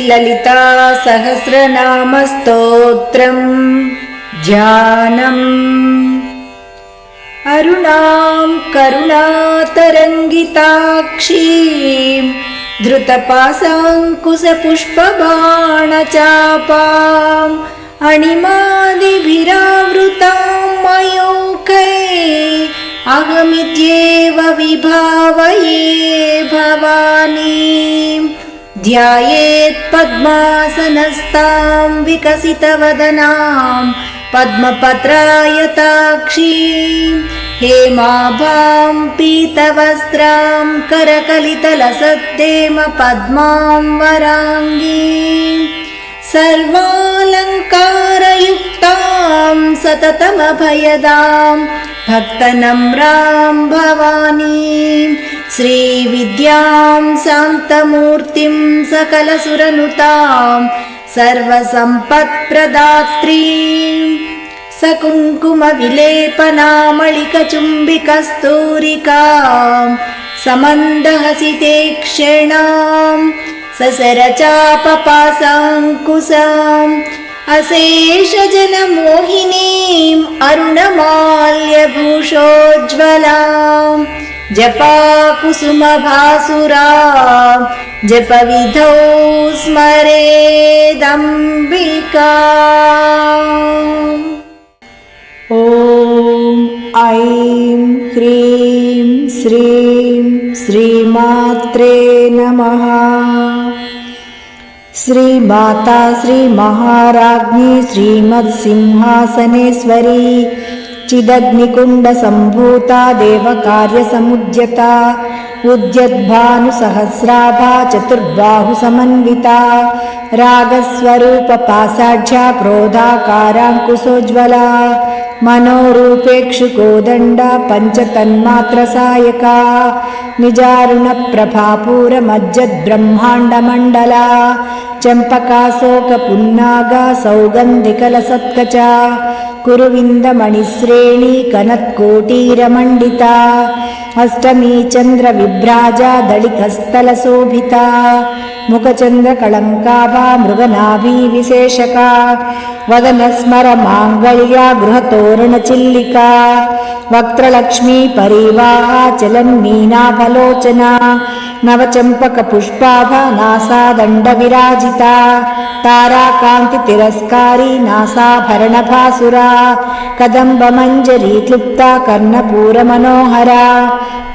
श्रीललिता सहस्रनामस्तोत्रम् ध्यानम्। अरुणां करुणातरङ्गिताक्षीं धृतपाशाङ्कुशपुष्पबाणचापाम् अणिमादिभिरावृतां मयूखैः अहमित्येव विभावये भवानीं। ध्यायेत् पद्मासनस्तां विकसितवदनां पद्मपत्रायताक्षीं हेमाभां पीतवस्त्रां करकलितलसद्देम पद्मां वराङ्गीं सर्वालङ्कारयुक्तां सततमभयदां भक्तनम्रां भवानीं। श्रीविद्यां शान्तमूर्तिं सकलसुरनुतां सर्वसम्पत्प्रदात्रीं सकुङ्कुमविलेपनामलिकचुम्बिकस्तूरिकां समन्दहसिते क्षणां ससरचापपाशाङ्कुशाम् अशेषजनमोहिनीम् अरुणमाल्यभूषोज्ज्वलां जपाकुसुमभासुरां जपविधौ स्मरेदम्बिकाम्। ॐ ऐं ह्रीं श्रीं श्रीमात्रे नमः। श्रीमाता श्रीमहाराज्ञी श्रीमत्सिंहासनेश्वरी चिदग्निकुण्डसम्भूता देवकार्यसमुद्यता उद्यद्भानुसहस्राभा चतुर्बाहुसमन्विता रागस्वरूपपासाढ्या क्रोधाकाराङ्कुशोज्ज्वला मनोरूपेक्षुकोदण्डा पञ्चतन्मात्रसायका निजारुणप्रभापूरमज्जद्ब्रह्माण्डमण्डला चम्पकाशोकपुन्नागा सौगन्धिकलसत्कचा कुरुविन्दमणिश्रेणी कनत्कोटीरमण्डिता अष्टमी चन्द्रविभ्राजा दलितस्थलशोभिता मुखचन्द्रकळङ्काभा मृगनाभिविशेषका वदनस्मरमाङ्गल्या गृहतोरणचिल्लिका वक्त्रलक्ष्मी परिवाहा चलन्मीनाफलोचना नवचम्पकपुष्पाभा नासादण्डविराजिता ताराकान्तितिरस्कारी नासाभरणभासुरा कदम्बमञ्जरी क्लुप्ता कर्णपूरमनोहरा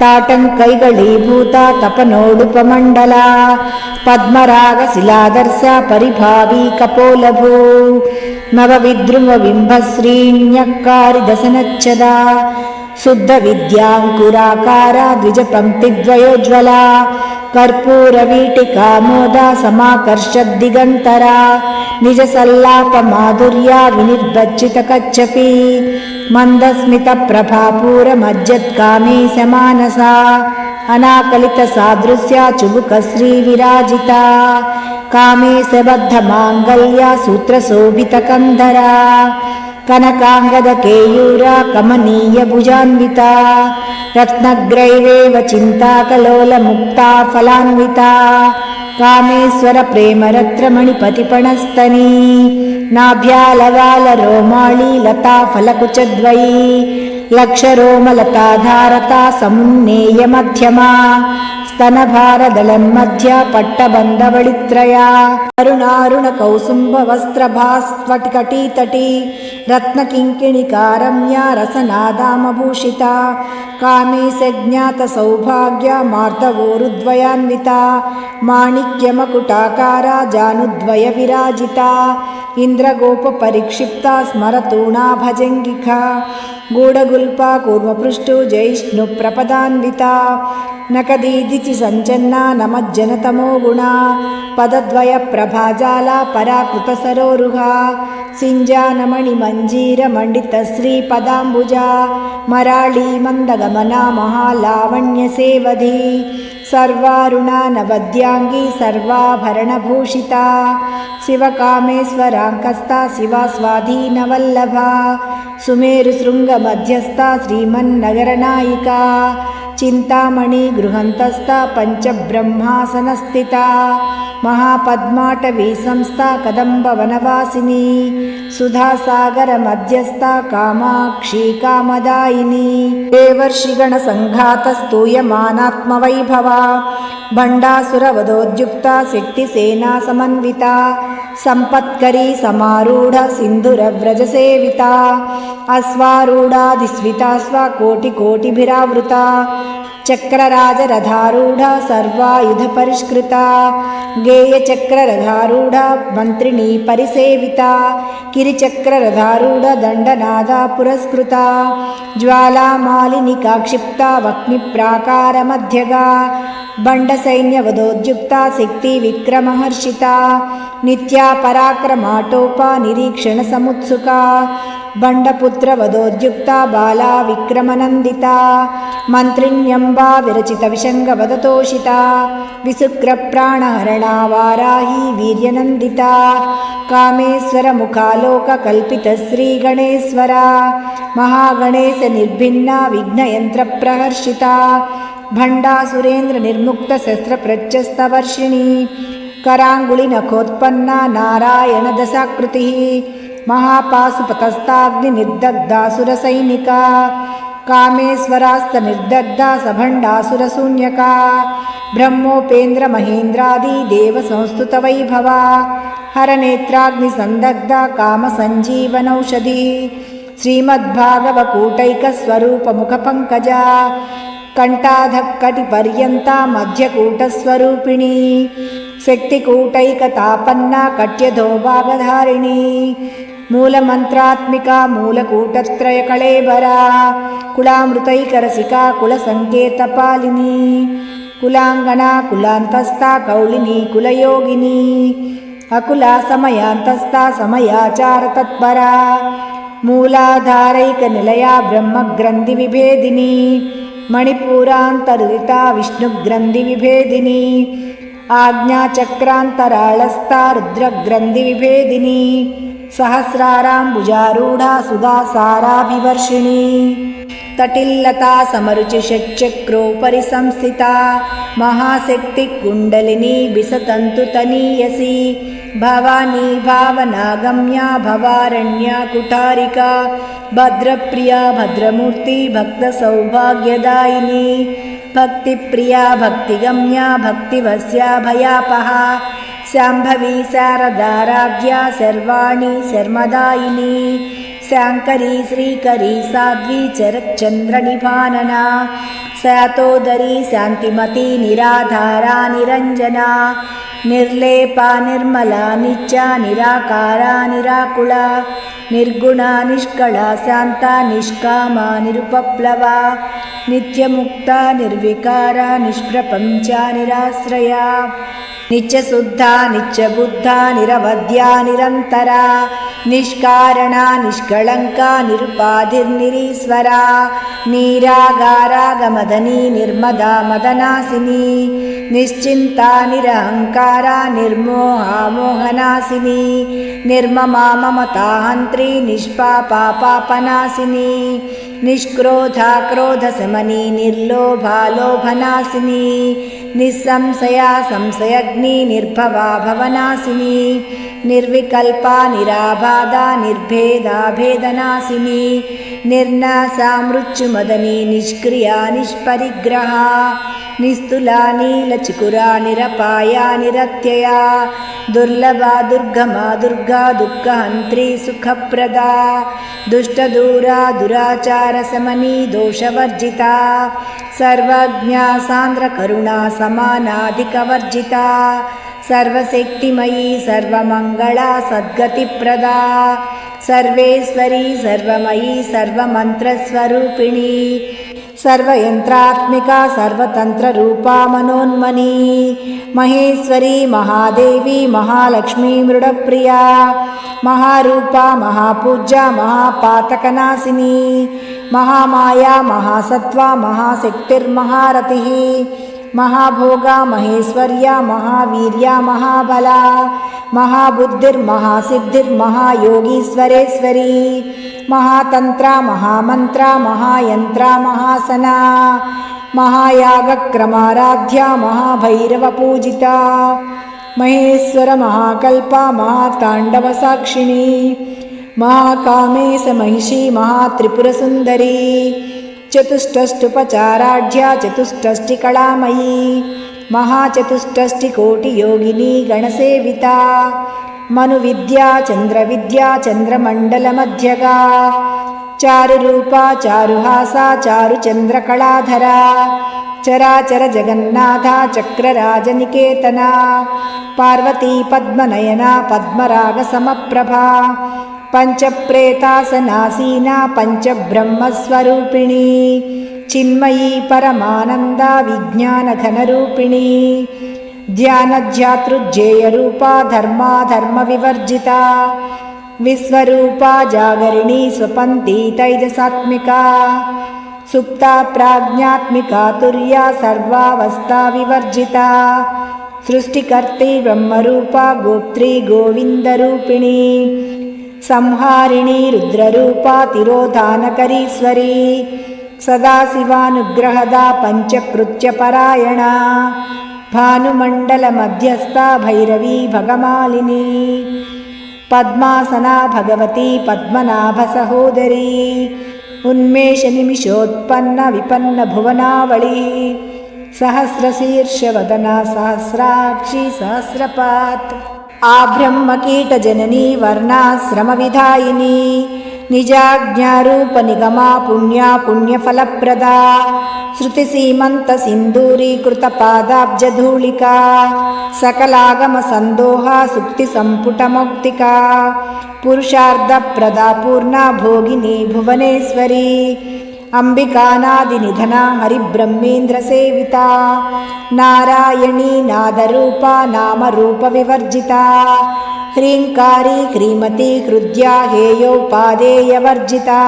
ताटङ्कैगळीभूता तपनोडुपमण्डला पद्मरागशिलादर्शा परिभावी कपोलभू नवविद्रुमबिम्बश्रीण्यक्कारिदशनच्छदा शुद्धविद्याङ्कुराकारा द्विजपङ्क्तिद्वयोज्ज्वला कर्पूरवीटिकामोदा समाकर्षद्दिगन्तरा निजसल्लापमाधुर्या विनिर्भज्जितकच्छपी मन्दस्मितप्रभापूरमज्जत्कामे समानसा अनाकलितसादृश्या चुबुकश्रीविराजिता कामेशबद्धमाङ्गल्या सूत्रशोभितकन्धरा कनकाङ्गदकेयूरा कमनीयभुजान्विता रत्नग्रैवेव चिन्ताकलोलमुक्ता फलान्विता कामेश्वरप्रेमरत्रमणिपतिपणस्तनी नाभ्यालवालरोमाळी लता फलकुचद्वयी लक्षरोमलताधारता समुन्नेयमध्यमा स्तनभारदलन्मध्या पट्टबन्धवळित्रया अरुणारुणकौसुम्भवस्त्रभास्फटिकटीतटी रत्नकिङ्किणिकारम्या रसनादामभूषिता कामेशज्ञातसौभाग्या मार्दवोरुद्वयान्विता माणिक्यमकुटाकारा जानुद्वयविराजिता इन्द्रगोपपरिक्षिप्ता स्मरतूणा भजङ्गिका गूढगुल्पा कूर्मपृष्टु जैष्णुप्रपदान्विता नकदीदिचि सञ्चन्ना नमज्जनतमो गुणा पदद्वयप्रभाजाला पराकृतसरोरुहा सिञ्जानमणिमञ्जीरमण्डितश्रीपदाम्बुजा मराळी मन्दगमना महालावण्यसेवधी सर्वारुणा नवद्याङ्गी सर्वाभरणभूषिता शिवकामेश्वराङ्कस्ता शिवा स्वाधीनवल्लभा सुमेरुशृङ्गमध्यस्था श्रीमन्नगरनायिका चिन्तामणि गृहन्तस्था पञ्चब्रह्मासनस्थिता महापद्माटवी संस्था कदम्बवनवासिनी सुधासागरमध्यस्था कामाक्षी कामदायिनी देवर्षिगणसङ्घातस्तूयमानात्मवैभवा भण्डासुरवधोद्युक्ता शक्तिसेना समन्विता सम्पत्करी समारूढ सिन्धुरव्रजसेविता अश्वारूढाधिस्विता स्वकोटिकोटिभिरावृता चक्रराजरथारूढा सर्वायुधपरिष्कृता गेयचक्ररथारूढा मन्त्रिणी परिसेविता किरिचक्ररथारूढा दण्डनादा पुरस्कृता ज्वालामालिनिका क्षिप्ता वह्निप्राकारमध्यगा बण्डसैन्यवधोद्युक्ता शक्तिविक्रमहर्षिता नित्या पराक्रमाटोपा निरीक्षणसमुत्सुका बण्डपुत्रवधोद्युक्ता बाला विक्रमनन्दिता मन्त्रिण्यम्बा विरचितविशङ्गवदतोषिता विशुक्रप्राणहरणा वाराही वीर्यनन्दिता कामेश्वरमुखालोककल्पितश्रीगणेश्वरा महागणेशनिर्भिन्ना विघ्नयन्त्रप्रहर्षिता भण्डासुरेन्द्रनिर्मुक्तशस्त्रप्रत्यस्तवर्षिणी कराङ्गुलिनखोत्पन्ना नारायणदशाकृतिः महापाशुपतस्ताग्निर्दग्धासुरसैनिका कामेश्वरास्तनिर्दग्धा सभण्डासुरशून्यका ब्रह्मोपेन्द्रमहेन्द्रादिदेवसंस्तुतवैभवा हरनेत्राग्निसन्दग्धा कामसञ्जीवनौषधिः श्रीमद्भागवकूटैकस्वरूपमुखपङ्कजा कण्ठाधःकटिपर्यन्ता मध्यकूटस्वरूपिणी शक्तिकूटैकतापन्ना कट्यधोभागधारिणी मूलमन्त्रात्मिका मूलकूटत्रयकळेबरा कुलामृतैकरसिका कुलसङ्केतपालिनी कुलाङ्गना कुलान्तस्था कौलिनी कुलयोगिनी अकुला समयान्तस्था समयाचारतत्परा मूलाधारैकनिलया ब्रह्मग्रन्थिविभेदिनी मणिपूरान्तर्हिता विष्णुग्रन्थिविभेदिनी आज्ञाचक्रान्तराळस्था रुद्रग्रन्थिविभेदिनी सहस्राराम्बुजारूढा सुधासाराभिवर्षिणी तटिल्लता समरुचिषट्चक्रोपरि संस्थिता महाशक्तिकुण्डलिनी बिसतन्तुतनीयसी भवानी भावनागम्या भवारण्या कुठारिका भद्रप्रिया भद्रमूर्ति भक्तसौभाग्यदायिनी भक्तिप्रिया भक्तिगम्या भक्तिवस्या भयापहा शाम्भवी शारदाराध्या सर्वाणि शर्मदायिनी शाङ्करी श्रीकरी साध्वी चरच्चन्द्रनिभानना शातोदरी शान्तिमती निराधारा निरञ्जना निर्लेपा निर्मला नित्या निराकारा निराकुला निर्गुणा निष्कला शान्ता निष्कामा निरुपप्लवा नित्यमुक्ता निर्विकारा निष्प्रपञ्चा निराश्रया नित्यशुद्धा नित्यबुद्धा निरवध्या निरन्तरा निष्कारणा निष्कळङ्का निरुपाधिर्निरीश्वरा निरागारागमदनी निर्मदा मदनासिनी निश्चिन्ता निरहङ्कारा निर्मोहा मोहनासिनी निर्ममा ममताहन्त्री निष्पापा पापनासिनी निष्क्रोधा क्रोधशमनी निर्लोभा लोभनासिनी निस्संशया संशयग्नि निर्भवा भवनासिनी निर्विकल्पा निराबाधा निर्भेदा भेदनासिनी निर्नासा मृत्युमदनी निष्क्रिया निष्परिग्रहा निस्तुला नीलचिकुरा निरपाया निरत्यया दुर्लभा दुर्गमा दुर्गा दुःखहन्त्री सुखप्रदा दुष्टदूरा दुराचारशमनी दोषवर्जिता सर्वज्ञा सान्द्रकरुणा समानाधिकवर्जिता सर्वशक्तिमयी सर्वमङ्गला सद्गतिप्रदा सर्वेश्वरी सर्वमयी सर्वमन्त्रस्वरूपिणी सर्वयन्त्रात्मिका सर्वतन्त्ररूपा मनोन्मनी महेश्वरी महादेवी महालक्ष्मी मृडप्रिया महारूपा महापूज्या महापातकनाशिनी महामाया महासत्त्वा महाशक्तिर्महारतिः महाभोगा महेश्वर्या महावीर्या महाबला महाबुद्धिर्महासिद्धिर्महायोगीश्वरेश्वरी महातन्त्रा महामन्त्रा महायन्त्रा महासना महायागक्रमाराध्या महाभैरवपूजिता महेश्वर महाकल्पा महाताण्डवसाक्षिणी महाकामेश महिषी महात्रिपुरसुन्दरी चतुष्टष्टुपचाराढ्या चतुष्टष्टिकलामयी महाचतुष्टष्टिकोटियोगिनी गणसेविता मनुविद्या चन्द्रविद्या चन्द्रमण्डलमध्यगा चारुरूपा चारुहासा चारुचन्द्रकलाधरा चराचर जगन्नाथा चक्रराजनिकेतना पार्वती पद्मनयना पद्मरागसमप्रभा पञ्चप्रेतासनासीना पञ्चब्रह्मस्वरूपिणी चिन्मयी परमानन्दा विज्ञानघनरूपिणी ध्यानध्यातृज्येयरूपा धर्माधर्मविवर्जिता विश्वरूपा जागरिणी स्वपन्ती तैजसात्मिका सुप्ता प्राज्ञात्मिका तुर्या सर्वावस्था विवर्जिता सृष्टिकर्त्री ब्रह्मरूपा गोत्री गोविन्दरूपिणी संहारिणी रुद्ररूपा तिरोधानकरीश्वरी सदाशिवानुग्रहदा पञ्चकृत्यपरायणा भानुमण्डलमध्यस्था भैरवी भगमालिनी पद्मासना भगवती पद्मनाभसहोदरी उन्मेषनिमिषोत्पन्न विपन्न भुवनावळी सहस्रशीर्षवदना सहस्राक्षी सहस्रपात् आब्रह्मकीटजननी वर्णाश्रमविधायिनी निजाज्ञारूपनिगमा पुण्या पुण्यफलप्रदा श्रुतिसीमन्तसिन्दूरीकृतपादाब्जधूलिका सकलागमसन्दोहा सुक्तिसम्पुटमौक्तिका पुरुषार्धप्रदा पूर्णा भोगिनी भुवनेश्वरी अंबिकानादिनिधना हरिब्रह्मेन्द्रसेविता नारायणी नादरूपा नामरूपविवर्जिता ह्रीङ्कारी ह्रीमती हृद्या हेयोपादेयवर्जिता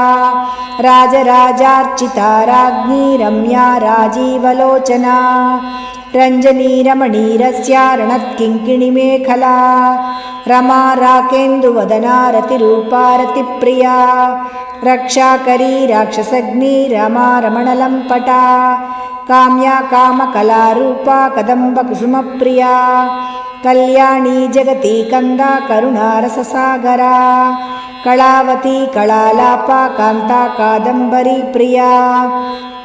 राजराजार्चिता राज्ञी रम्या राजीवलोचना रञ्जनीरमणीरस्या रणत्किङ्किणिमेखला रमा राकेन्दुवदना रतिरूपा रतिप्रिया रक्षाकरी राक्षसग्नी रमा रमणलम्पटा काम्या कामकलारूपा कदम्बकुसुमप्रिया कल्याणी जगती कन्दा करुणारससागरा कलावती कलालापा कान्ता कादम्बरी प्रिया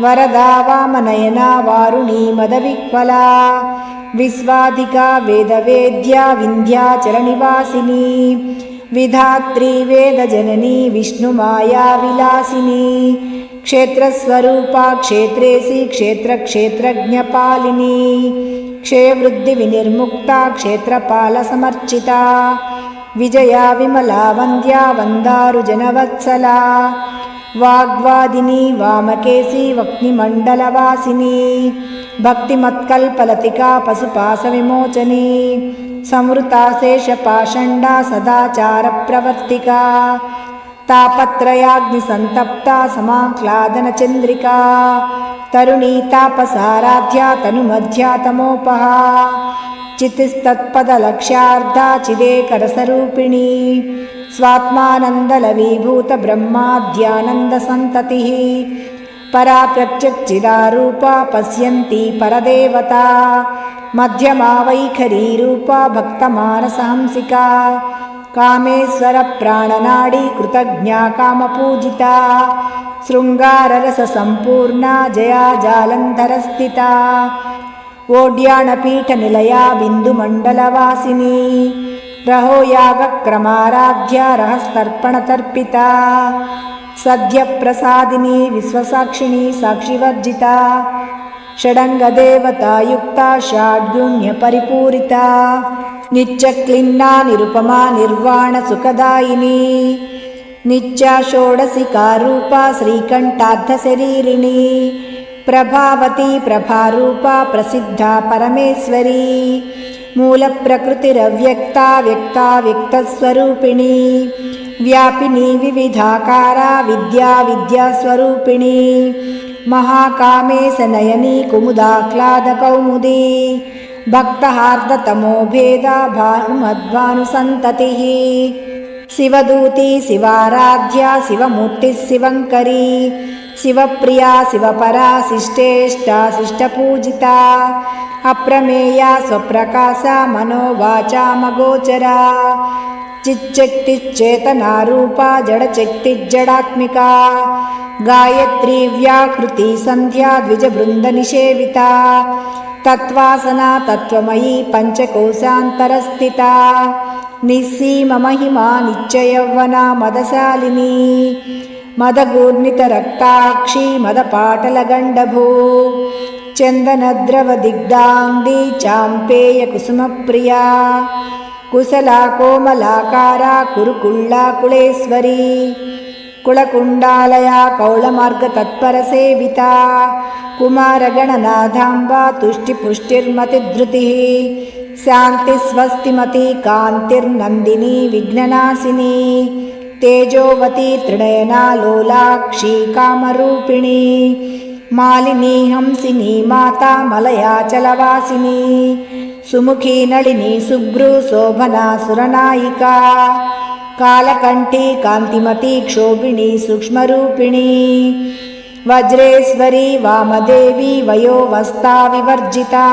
वरदा वामनयना वारुणी मदविह्वला विश्वाधिका वेदवेद्या विन्ध्याचलनिवासिनी विधात्री वेदजननी विष्णुमाया विलासिनी क्षेत्रस्वरूपा क्षेत्रेसी क्षेत्रक्षेत्रज्ञपालिनी क्षेवृद्धिविनिर्मुक्ता क्षेत्रपालसमर्चिता विजया विमला वन्द्या वन्दारुजनवत्सला वाग्वादिनी वामकेशी वक्निमण्डलवासिनी भक्तिमत्कल्पलतिका पशुपाशविमोचनी संवृता शेषपाषण्डा सदाचारप्रवर्तिका तापत्रयाग्निसन्तप्ता समाह्लादनचन्द्रिका तरुणी तापसाराध्या तनुमध्या तमोपहा चितिस्तत्पदलक्ष्यार्धा चिदेकरसरूपिणी स्वात्मानन्दलवीभूतब्रह्माद्यानन्दसन्ततिः परा प्रत्यक्चिदारूपा पश्यन्ती परदेवता मध्यमा वैखरीरूपा भक्तमानसहंसिका कामेश्वरप्राणनाडी कृतज्ञा कामपूजिता शृङ्गाररससम्पूर्णा जया जालन्धरस्थिता ओड्याणपीठनिलया बिन्दुमण्डलवासिनी रहोयागक्रमाराध्या रहस्तर्पणतर्पिता सद्यप्रसादिनी विश्वसाक्षिणी साक्षिवर्जिता षडङ्गदेवतायुक्ता षाड्गुण्यपरिपूरिता नित्यक्लिन्ना निरुपमा निर्वाणसुखदायिनी नित्या षोडशिकारूपा श्रीकण्ठार्धशरीरिणी प्रभावती प्रभारूपा प्रसिद्धा परमेश्वरी मूलप्रकृतिरव्यक्ता व्यक्ता व्यक्तस्वरूपिणी व्यापिनी विविधाकारा विद्या विद्यास्वरूपिणी महाकामेशनयनी कुमुदाह्लादकौमुदी भक्तहार्दतमो भेदा भानुमध्वानुसन्ततिः शिवदूती शिवाराध्या शिवमूर्तिः शिवङ्करी शिवप्रिया शिवपरा शिष्टेष्टा शिष्टपूजिता अप्रमेया स्वप्रकाशा मनोवाचामगोचरा चिच्चक्तिश्चेतनारूपा जडचक्तिज्जडात्मिका गायत्री व्याकृति सन्ध्या द्विजवृन्दनिषेविता तत्त्वासना तत्त्वमयी पञ्चकोशान्तरस्थिता निःसीममहिमा नित्ययौवना मदशालिनी मदगूर्णितरक्ताक्षी मदपाटलगण्डभू चन्दनद्रवदिग्धाङ्गी चाम्पेयकुसुमप्रिया कुशला कोमलाकारा कुरुकुल्लाकुलेश्वरी कुलकुण्डालया कौलमार्गतत्परसेविता कुमारगणनाथाम्बा तुष्टिपुष्टिर्मतिधृतिः शान्तिस्वस्तिमती कान्तिर्नन्दिनी विघ्ननाशिनी तेजोवती त्रिनयना लोलाक्षी कामरूपिणी मालिनी हंसिनी माता मलयाचलवासिनी सुमुखी नलिनी सुभ्रू शोभना सुरनायिका कालकण्ठी कान्तिमती क्षोभिणी सूक्ष्मरूपिणी वज्रेश्वरी वामदेवी वयोवस्था विवर्जिता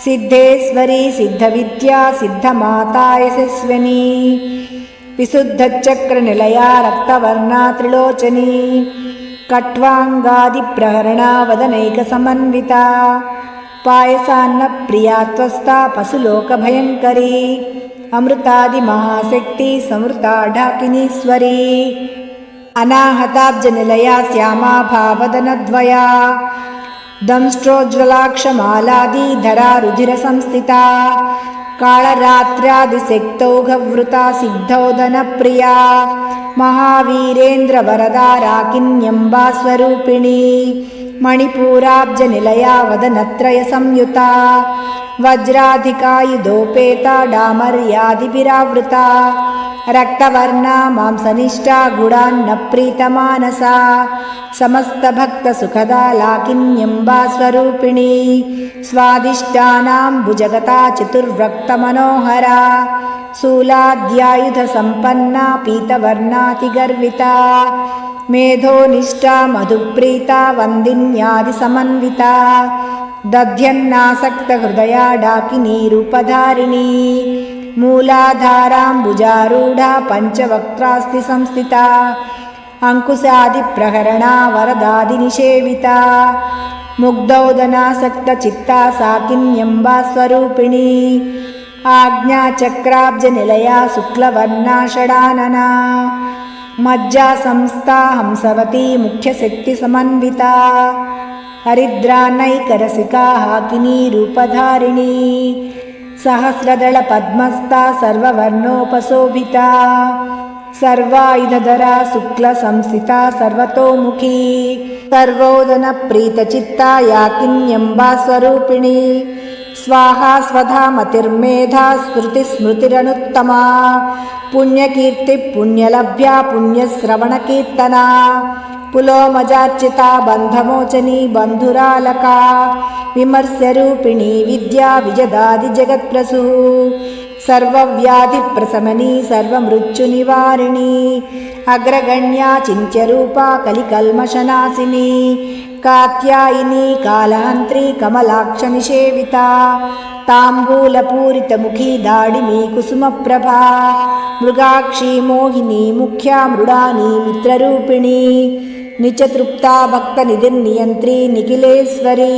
सिद्धेश्वरी सिद्धविद्या सिद्धमाता यशस्विनी विशुद्धचक्रनिलया रक्तवर्णा त्रिलोचनी कट्वाङ्गादिप्रहरणा वदनैकसमन्विता पायसान्नप्रिया त्वस्ता पशुलोकभयङ्करी अमृतादिमहाशक्ति समृता ढाकिनीश्वरी अनाहताब्जनिलया श्यामा भावदनद्वया दंष्ट्रोज्ज्वलाक्षमालादिधरा रुधिरसंस्थिता कालरात्र्यादिशक्तौघवृता सिद्धौदनप्रिया महावीरेन्द्रवरदा राकिन्यम्बा स्वरूपिणी मणिपूराब्जनिलया वदनत्रयसंयुता वज्राधिकायुधोपेता डामर्यादिभिरावृता रक्तवर्णा मांसनिष्ठा गुडान्नप्रीतमानसा समस्तभक्तसुखदा लाकिन्यम्बा स्वरूपिणी स्वादिष्टानां भुजगता चतुर्वक्तमनोहरा शूलाद्यायुधसम्पन्ना पीतवर्णातिगर्विता मेधोनिष्ठा मधुप्रीता वन्दिन्यादिसमन्विता दध्यन्नासक्तहृदया डाकिनीरूपधारिणी मूलाधाराम्बुजारूढा पञ्चवक्त्रास्ति संस्थिता अङ्कुशादिप्रहरणा वरदादिनिषेविता मुग्धौदनासक्तचित्ता साकिन्यम्बा स्वरूपिणी आज्ञाचक्राब्जनिलया शुक्लवर्णा षडानना मज्जासंस्था हंसवती मुख्यशक्तिसमन्विता हरिद्रानैकरसिका हाकिनीरूपधारिणी सहस्रदलपद्मस्था सर्ववर्णोपशोभिता सर्वायुधधरा शुक्लसंस्थिता सर्वतोमुखी सर्वोदनप्रीतचित्ता याकिन्यम्बा स्वरूपिणी स्वाहा स्वधा मतिर्मेधा स्मृतिस्मृतिरनुत्तमा पुण्यकीर्तिपुण्यलभ्या पुण्यश्रवणकीर्तना पुलोमजार्चिता बन्धमोचनी बन्धुरालका विमर्स्यरूपिणी विद्या विजदादिजगत्प्रसूः सर्वव्याधिप्रशमनी सर्वमृत्युनिवारिणी अग्रगण्या चिन्त्यरूपा कलिकल्मषनाशिनी कात्यायिनी कालहन्त्री कमलाक्षनिषेविता ताम्बूलपूरितमुखी दाडिमी कुसुमप्रभा मृगाक्षी मोहिनी मुख्या मृडानी मित्ररूपिणी निचतृप्ता भक्तनिधिर्नियन्त्री निखिलेश्वरी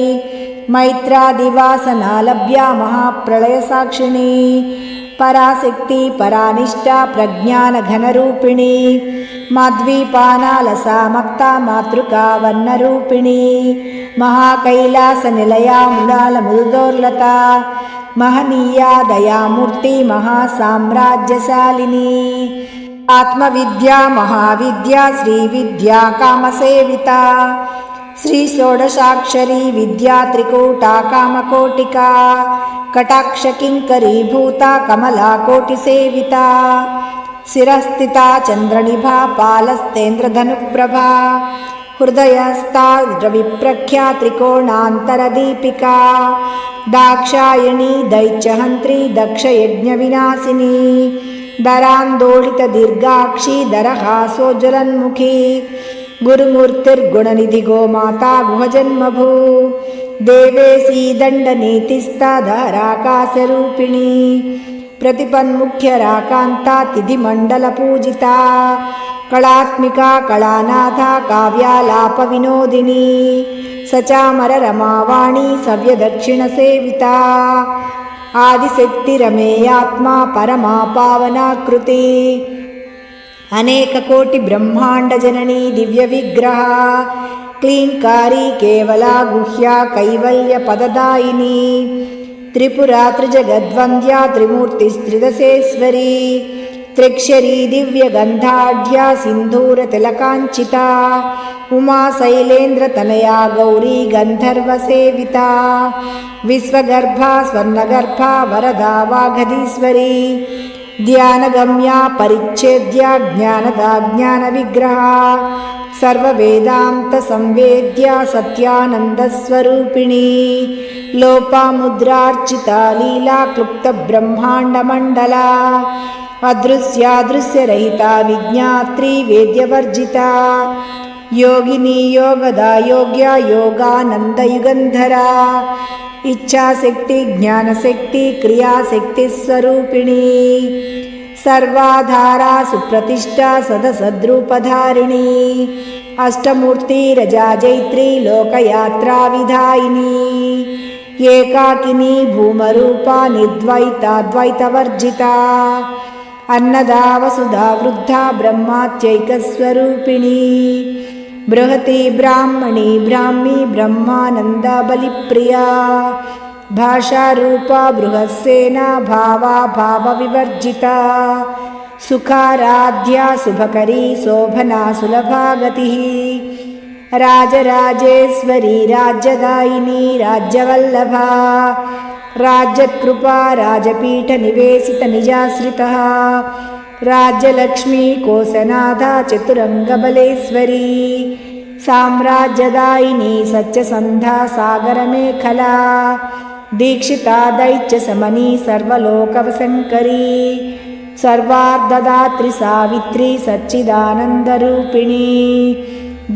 मैत्रादिवासनालभ्या महाप्रलयसाक्षिणी पराशक्ति परानिष्ठा प्रज्ञानघनरूपिणी माध्वीपानालसा मत्ता मातृका वर्णरूपिणी महाकैलासनिलया मुलालमृदोर्लता महनीया दयामूर्ति महासाम्राज्यशालिनी आत्मविद्या महाविद्या श्रीविद्या कामसेविता श्रीषोडशाक्षरी विद्या त्रिकूटा कामकोटिका कटाक्षकिङ्करीभूता कमलाकोटिसेविता शिरस्थिता चन्द्रनिभा पालस्तेन्द्रधनुप्रभा हृदयस्था रविप्रख्या त्रिकोणान्तरदीपिका दाक्षायणी दैत्यहन्त्री दक्षयज्ञविनाशिनी दरान्दोलितदीर्घाक्षी दरहासोज्ज्वलन्मुखी गुरुमूर्तिर्गुणनिधि गोमाता गुहजन्मभू देवेशी दण्डनीतिस्ताधाराकाशरूपिणी प्रतिपन्मुख्यराकान्ता तिथिमण्डलपूजिता कलात्मिका कलानाथा काव्यालापविनोदिनी सचामररमावाणी सव्यदक्षिणसेविता आदिशक्तिरमेयात्मा परमा पावनाकृति अनेककोटिब्रह्माण्डजननी दिव्यविग्रहा क्लीङ्कारी केवला गुह्या कैवल्यपददायिनी त्रिपुरा त्रिजगद्वन्द्या त्रिमूर्तिस्त्रिदशेश्वरी त्रिक्षरी दिव्यगन्धाढ्या सिन्धूरतिलकाञ्चिता उमा शैलेन्द्रतनया गौरी गन्धर्वसेविता विश्वगर्भा स्वर्णगर्भा वरदा वागधीश्वरी ध्यानगम्या परिच्छेद्या ज्ञानदा ज्ञानविग्रहा सर्ववेदान्तसंवेद्या सत्यानन्दस्वरूपिणी लोपामुद्रार्चिता लीला क्लुप्तब्रह्माण्डमण्डला अदृश्यादृश्यरहिता विज्ञात्री वेद्यवर्जिता योगिनी योगदा योग्या योगानन्दयुगन्धरा इच्छाशक्ति ज्ञानशक्ति क्रियाशक्तिस्वरूपिणी सर्वाधारा सुप्रतिष्ठा सदसद्रूपधारिणी अष्टमूर्तिरजा जैत्री लोकयात्रा विधायिनी एकाकिनी भूमरूपा निर्द्वैताद्वैतवर्जिता अन्नदा वसुधा वृद्धा ब्रह्मात्यैकस्वरूपिणी बृहती ब्राह्मणी ब्राह्मी ब्रह्मानन्दबलिप्रिया भाषारूपा बृहस्सेना भावा भावविवर्जिता सुखाराध्या शुभकरी शोभना सुलभा गतिः राजराजेश्वरी राज्यदायिनी राज्यवल्लभा राज्यकृपा राजपीठनिवेशितनिजाश्रितः राज्यलक्ष्मी कोसनाधा चतुरङ्गबलेश्वरी साम्राज्यदायिनी सत्यसन्धा सागरमेखला दीक्षिता दैत्यशमनी सर्वलोकवशङ्करी सर्वार्धदात्री सावित्री सच्चिदानन्दरूपिणी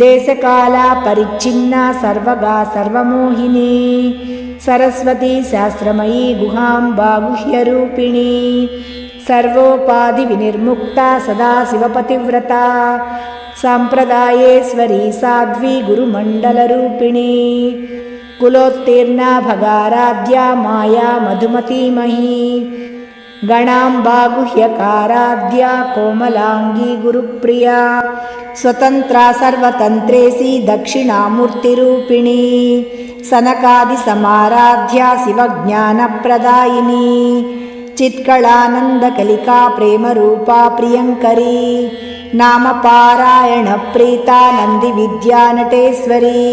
देशकाला परिच्छिन्ना सर्वगा सर्वमोहिनी सरस्वती शास्त्रमयी गुहाम्बा गुह्यरूपिणी सर्वोपाधिविनिर्मुक्ता सदाशिवपतिव्रता साम्प्रदायेश्वरी साध्वी गुरुमण्डलरूपिणी कुलोत्तीर्णा भगाराध्या माया मधुमतीमही गणाम्बा गुह्यकाराध्या कोमलाङ्गी गुरुप्रिया स्वतन्त्रा सर्वतन्त्रेशी दक्षिणामूर्तिरूपिणी सनकादिसमाराध्या शिवज्ञानप्रदायिनी चित्कलानन्दकलिका प्रेमरूपा प्रियङ्करी नामपारायणप्रीता नन्दिविद्या नटेश्वरी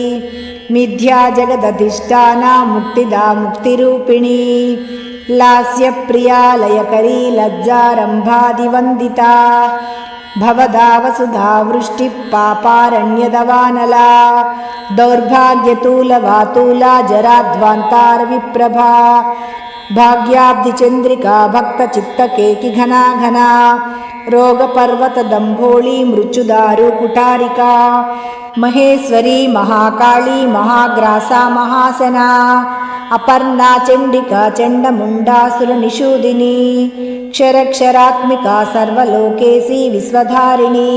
मिथ्या जगदधिष्ठाना मुक्तिदा मुक्तिरूपिणी लास्यप्रिया लयकरी लज्जारम्भादिवन्दिता भवदा वसुधा वृष्टिः पापारण्यदवानला दौर्भाग्यतूलवातूला जराध्वान्तारविप्रभा भाग्याब्धिचन्द्रिका भक्तचित्तकेकिघना घना रोगपर्वतदम्भोळी मृत्युदारुकुटारिका महेश्वरी महाकाली महाग्रासा महासना अपर्णा चण्डिका चण्डमुण्डासुरनिषूदिनी क्षरक्षरात्मिका सर्वलोकेशी विश्वधारिणी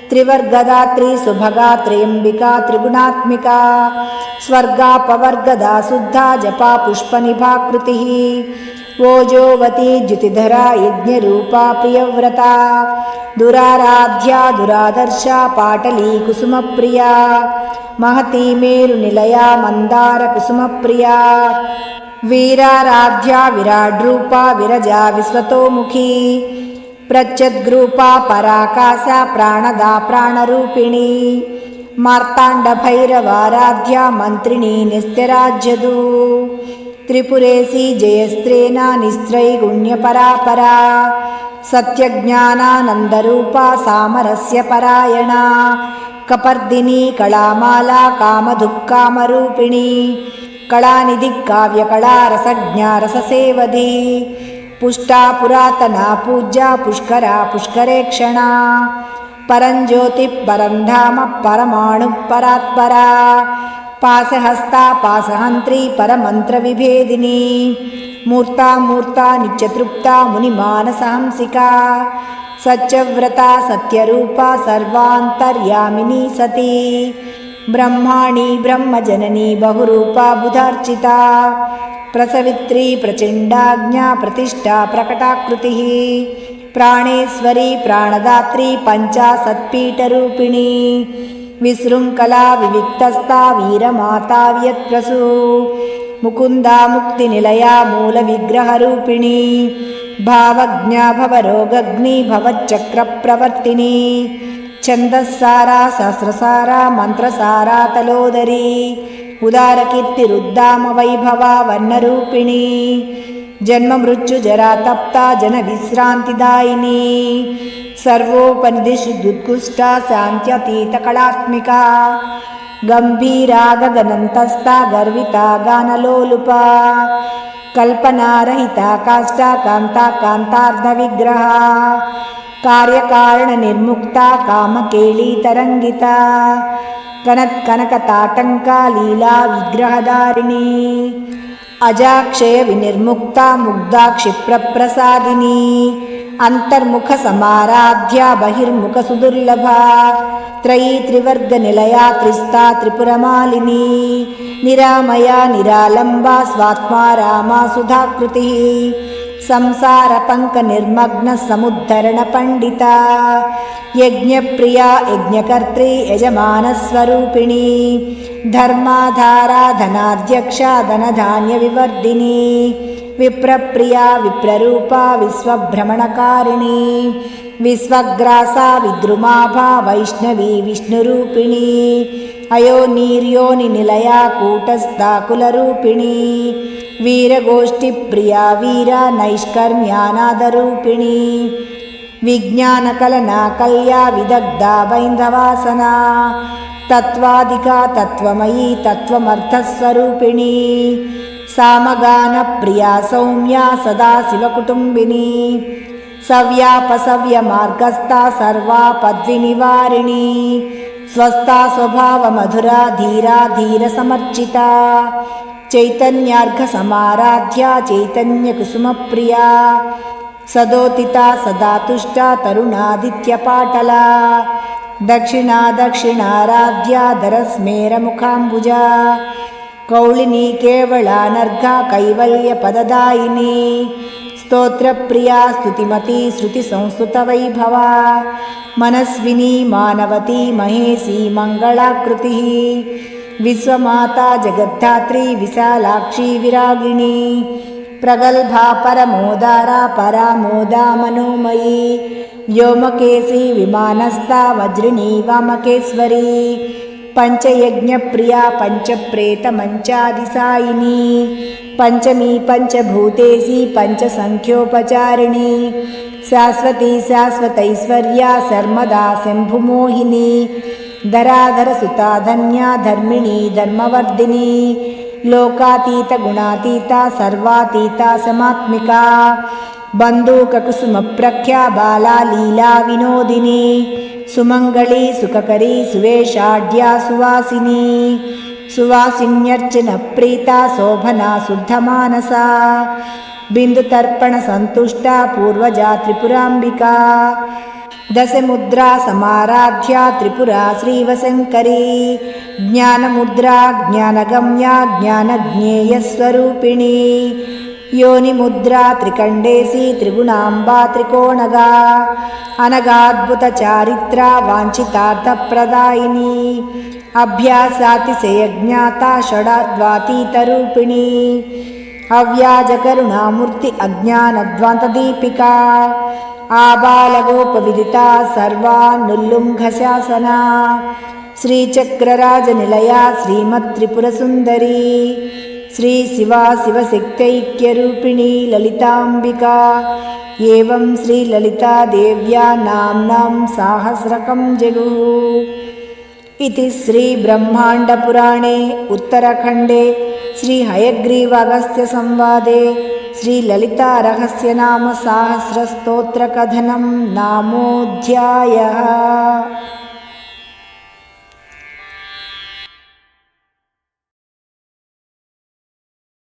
त्रिवर्गदात्री सुभगा त्र्यम्बिका त्रिगुणात्मिका स्वर्गापवर्गदा शुद्धा जपा पुष्पनिभाकृतिः ओजोवती द्युतिधरा यज्ञरूपा प्रियव्रता दुराराध्या दुरादर्शा पाटली कुसुमप्रिया महती मेरुनिलया मन्दारकुसुमप्रिया वीराराध्या विराड्रूपा विरजा विश्वतोमुखी प्रच्यद्रूपा पराकाशा प्राणदा प्राणरूपिणी मार्ताण्डभैरवाराध्या मन्त्रिणी निस्त्यराज्यदू त्रिपुरेशी जयस्त्रेना निस्त्रैगुण्यपरापरा सत्यज्ञानानन्दरूपा सामरस्यपरायणा कपर्दिनी कलामाला कामधुक्कामरूपिणी कलानिधिः काव्यकला रसज्ञा रससेवधी पुष्टा पुरातना पूज्या पुष्करा पुष्करेक्षणा परञ्ज्योतिः परं धाम परमाणुः परात्परा पाशहस्ता पाशहन्त्री परमन्त्रविभेदिनी मूर्ता मूर्ता नित्यतृप्ता मुनिमानसहंसिका सत्यव्रता सत्यरूपा सर्वान्तर्यामिनी सती ब्रह्माणी ब्रह्मजननी बहुरूपा बुधार्चिता प्रसवित्री प्रचण्डाज्ञा प्रतिष्ठा प्रकटाकृतिः प्राणेश्वरी प्राणदात्री पञ्चाशत्पीठरूपिणी विशृङ्खला विविक्तस्था वीरमाता व्यत्प्रसू मुकुन्दा मुक्तिनिलया मूलविग्रहरूपिणी भावज्ञा भवरोगग्नि भवच्चक्रप्रवर्तिनी छन्दस्सारा सहस्रसारा मन्त्रसारा तलोदरी उदारकीर्तिरुद्दामवैभवा वर्णरूपिणी जन्ममृत्युजरा तप्ता जनविश्रान्तिदायिनी सर्वोपनिदिषु दुद्गुष्टा शान्त्यतीतकलात्मिका गम्भीरा गगनन्तस्था गर्विता गानलोलुपा कल्पनारहिता काष्ठा कान्ता कान्तार्धविग्रहा कार्यकारणनिर्मुक्ता कामकेळीतरङ्गिता कनत्कनकताटङ्का लीला विग्रहधारिणी अजाक्षयविनिर्मुक्ता मुग्धा क्षिप्रप्रसादिनी अन्तर्मुखसमाराध्या बहिर्मुखसुदुर्लभा त्रयी त्रिवर्गनिलया त्रिस्ता त्रिपुरमालिनी निरामया निरालम्बा स्वात्मा रामा सुधाकृतिः संसारपङ्कनिर्मग्नसमुद्धरणपण्डिता यज्ञप्रिया यज्ञकर्त्री यजमानस्वरूपिणी धर्माधारा धनाध्यक्षा धनधान्यविवर्धिनी विप्रप्रिया विप्ररूपा विश्वभ्रमणकारिणी विश्वग्रासा विद्रुमाभा वैष्णवी विष्णुरूपिणी अयोनिर्योनिनिलया कूटस्था कुलरूपिणी वीरगोष्ठिप्रिया वीरा नैष्कर्म्यानादरूपिणी विज्ञानकलना कल्या विदग्धा बैन्धवासना तत्त्वादिका तत्त्वमयी तत्त्वमर्थस्वरूपिणी सामगानप्रिया सौम्या सदाशिवकुटुम्बिनी सव्यापसव्यमार्गस्था सर्वापद्विनिवारिणी स्वस्था स्वभावमधुरा धीरा धीरसमर्चिता चैतन्यार्घसमाराध्या चैतन्यकुसुमप्रिया सदोदिता सदा तुष्टा तरुणादित्यपाटला दक्षिणा दक्षिणाराध्या धरस्मेरमुखाम्बुजा कौलिनी केवलानर्घा कैवल्यपददायिनी स्तोत्रप्रिया स्तुतिमती श्रुतिसंस्तुतवैभवा मनस्विनी मानवती महेशी मङ्गलाकृतिः विश्वमाता जगद्धात्री विशालाक्षी विरागिणी प्रगल्भा परमोदारा परामोदा मनोमयी व्योमकेशी विमानस्था वज्रिणी वामकेश्वरी पञ्चयज्ञप्रिया पञ्चप्रेतमञ्चादिसायिनी पञ्चमी पञ्चभूतेशी पञ्चसङ्ख्योपचारिणी शाश्वती शाश्वतैश्वर्या सर्वदा शम्भुमोहिनी धराधरसुता धन्या धर्मिणी धर्मवर्धिनी लोकातीतगुणातीता सर्वातीता समात्मिका बन्धूककुसुमप्रख्या बाला लीला विनोदिनी सुमङ्गली सुखकरी सुवेशाढ्या सुवासिनी सुवासिन्यर्चनप्रीता शोभना शुद्धमानसा बिन्दुतर्पणसन्तुष्टा पूर्वजा त्रिपुराम्बिका दशमुद्रा समाराध्या त्रिपुरा श्रीवशङ्करी ज्ञानमुद्रा ज्ञानगम्या ज्ञानज्ञेयस्वरूपिणी योनिमुद्रा त्रिकण्डेशी त्रिगुणाम्बा त्रिकोणगा अनगाद्भुतचारित्रा वाञ्छितार्थप्रदायिनी अभ्यासातिशयज्ञाता षडाद्वातीतरूपिणी अव्याजकरुणामूर्ति अज्ञानध्वान्तदीपिका आबालगोपविदिता सर्वानुल्लुङ्घशासना श्रीचक्रराजनिलया श्रीमत्त्रिपुरसुन्दरी श्रीशिवा शिवशक्त्यैक्यरूपिणी ललिताम्बिका एवं श्रीललितादेव्या नाम्नां सहस्रकं जगुः इति श्रीब्रह्माण्डपुराणे उत्तरखण्डे श्रीहयग्रीवागस्त्यसंवादे श्रीललितारहस्यनामसहस्रस्तोत्रकथनं नामोऽध्यायः।